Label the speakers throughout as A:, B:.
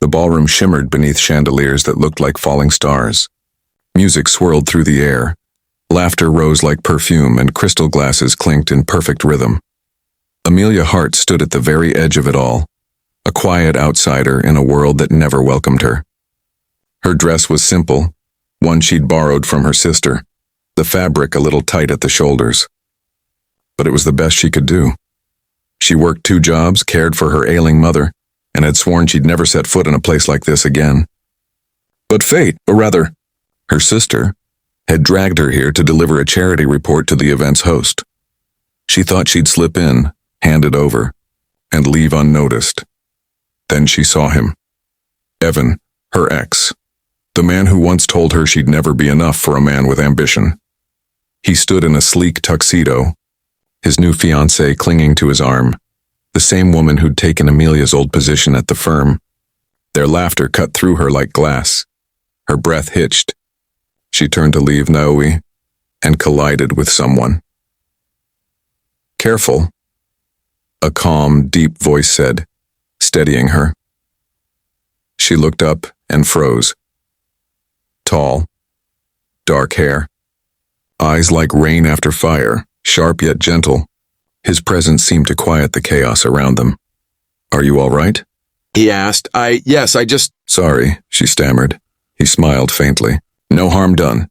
A: The ballroom shimmered beneath chandeliers that looked like falling stars. Music swirled through the air. Laughter rose like perfume, and crystal glasses clinked in perfect rhythm. Amelia Hart stood at the very edge of it all, a quiet outsider in a world that never welcomed her. Her dress was simple, one she'd borrowed from her sister, the fabric a little tight at the shoulders. But it was the best she could do. She worked 2 jobs, cared for her ailing mother, and had sworn she'd never set foot in a place like this again. But fate, or rather, her sister, had dragged her here to deliver a charity report to the event's host. She thought she'd slip in, hand it over, and leave unnoticed. Then she saw him. Evan, her ex, the man who once told her she'd never be enough for a man with ambition. He stood in a sleek tuxedo, his new fiancée clinging to his arm, the same woman who'd taken Amelia's old position at the firm. Their laughter cut through her like glass. Her breath hitched. She turned to leave Naui and collided with someone. "Careful," a calm, deep voice said, steadying her. She looked up and froze. Tall, dark hair, eyes like rain after fire, sharp yet gentle. His presence seemed to quiet the chaos around them. "Are you all right?"
B: he asked. Yes, I just...
A: "Sorry," she stammered. He smiled faintly. "No harm done."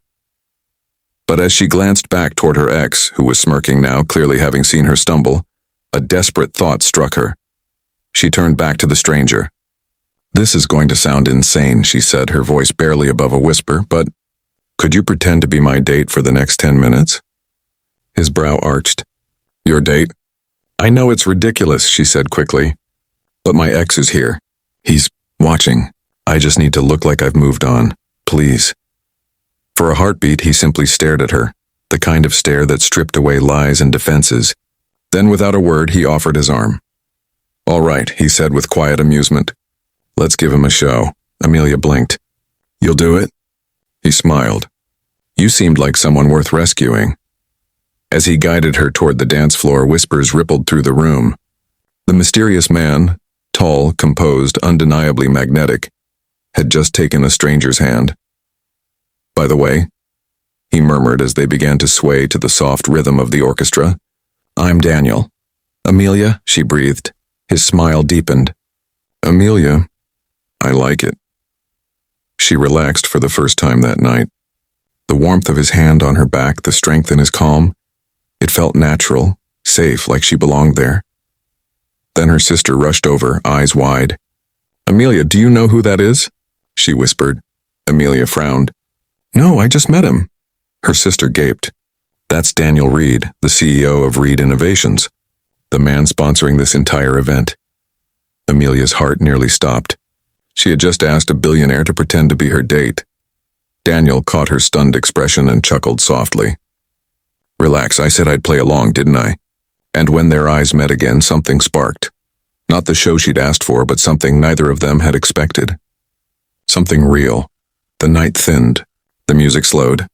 A: But as she glanced back toward her ex, who was smirking now, clearly having seen her stumble, a desperate thought struck her. She turned back to the stranger. "This is going to sound insane," she said, her voice barely above a whisper, "but could you pretend to be my date for the next 10 minutes? His brow arched. "Your date?" "I know it's ridiculous," she said quickly, "but my ex is here. He's watching. I just need to look like I've moved on. Please." For a heartbeat, he simply stared at her, the kind of stare that stripped away lies and defenses. Then, without a word, he offered his arm. "All right," he said with quiet amusement. "Let's give him a show." Amelia blinked. "You'll do it?" He smiled. "You seemed like someone worth rescuing." As he guided her toward the dance floor, whispers rippled through the room. The mysterious man, tall, composed, undeniably magnetic, had just taken a stranger's hand. "By the way," he murmured as they began to sway to the soft rhythm of the orchestra, "I'm Daniel." "Amelia," she breathed. His smile deepened. "Amelia, I like it." She relaxed for the first time that night. The warmth of his hand on her back, the strength in his calm, it felt natural, safe, like she belonged there. Then her sister rushed over, eyes wide. "Amelia, do you know who that is?" she whispered. Amelia frowned. "No, I just met him." Her sister gaped. "That's Daniel Reed, the CEO of Reed Innovations, the man sponsoring this entire event." Amelia's heart nearly stopped. She had just asked a billionaire to pretend to be her date. Daniel caught her stunned expression and chuckled softly. "Relax, I said I'd play along, didn't I?" And when their eyes met again, something sparked. Not the show she'd asked for, but something neither of them had expected. Something real. The night thinned. The music slowed.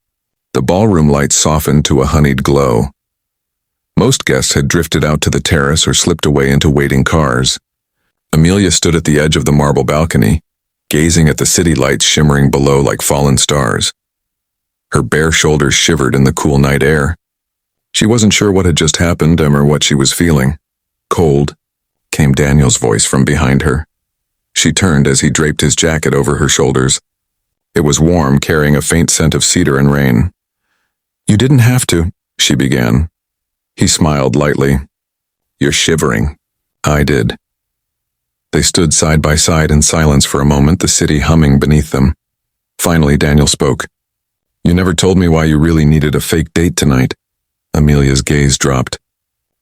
A: The ballroom lights softened to a honeyed glow. Most guests had drifted out to the terrace or slipped away into waiting cars. Amelia stood at the edge of the marble balcony, gazing at the city lights shimmering below like fallen stars. Her bare shoulders shivered in the cool night air. She wasn't sure what had just happened or what she was feeling. "Cold," came Daniel's voice from behind her. She turned as he draped his jacket over her shoulders. It was warm, carrying a faint scent of cedar and rain. "You didn't have to," she began. He smiled lightly. "You're shivering." "I did." They stood side by side in silence for a moment, the city humming beneath them. Finally, Daniel spoke. "You never told me why you really needed a fake date tonight." Amelia's gaze dropped.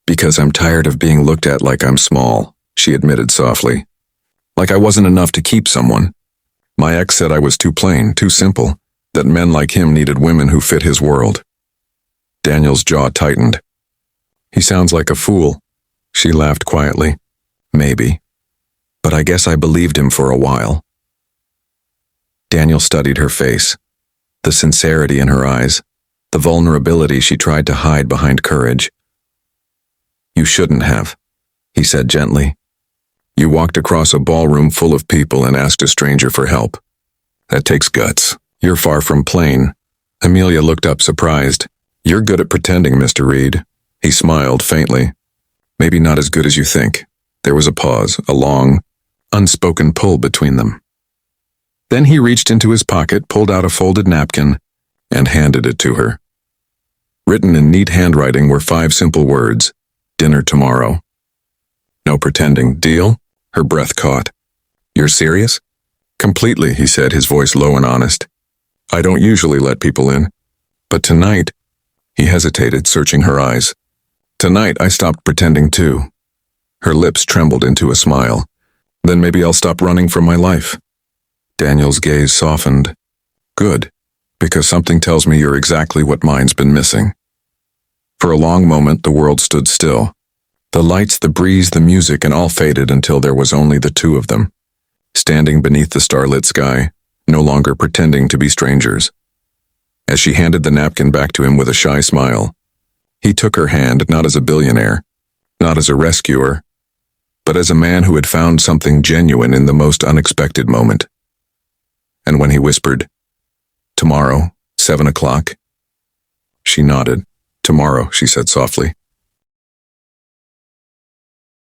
A: "Because I'm tired of being looked at like I'm small," she admitted softly. "Like I wasn't enough to keep someone. My ex said I was too plain, too simple, that men like him needed women who fit his world." Daniel's jaw tightened. "He sounds like a fool." She laughed quietly. "Maybe. But I guess I believed him for a while." Daniel studied her face, the sincerity in her eyes, the vulnerability she tried to hide behind courage. "You shouldn't have," he said gently. You walked across a ballroom full of people and asked a stranger for help. That takes guts. You're far from plain. Amelia looked up surprised. You're good at pretending, Mr. Reed. He smiled faintly. Maybe not as good as you think. There was a pause, a long, unspoken pull between them. Then he reached into his pocket, pulled out a folded napkin, and handed it to her. Written in neat handwriting were 5 simple words. Dinner tomorrow. No pretending. Deal? Her breath caught. You're serious? Completely, he said, his voice low and honest. I don't usually let people in. But tonight, he hesitated, searching her eyes. Tonight, I stopped pretending too. Her lips trembled into a smile. Then maybe I'll stop running from my life. Daniel's gaze softened. Good, because something tells me you're exactly what mine's been missing. For a long moment, the world stood still. The lights, the breeze, the music, and all faded until there was only the two of them, standing beneath the starlit sky, no longer pretending to be strangers. As she handed the napkin back to him with a shy smile, he took her hand not as a billionaire, not as a rescuer, but as a man who had found something genuine in the most unexpected moment. And when he whispered, "Tomorrow, 7 o'clock," she nodded. "Tomorrow," she said softly.